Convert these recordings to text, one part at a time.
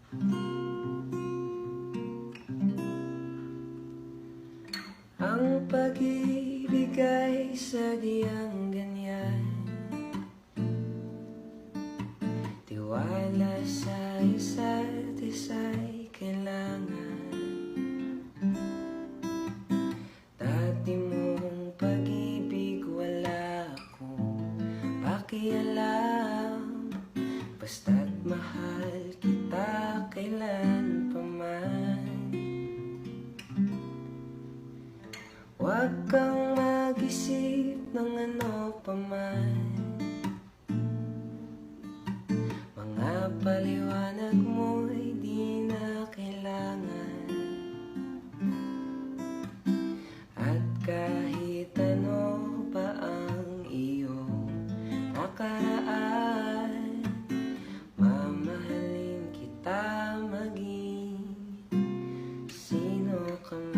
Ang pag-ibig ay sadyang ganyan, tiwala sa isa't isa'y kailangan. Dati mong pag-ibig wala akong pakialam, basta't mahal kita kailan pa man. Huwag kang mag-isip ng ano pa man, mga paliwanag mo'y di na kailangan. At kahit ano pa ang iyong nakaraan, mamahalin kita maging sino ka man.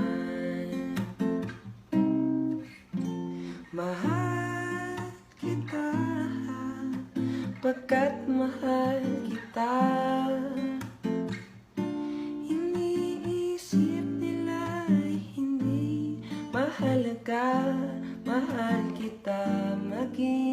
Mahal kita pagkat mahal kita. Iniisip nila ay hindi mahalaga, mahal kita maging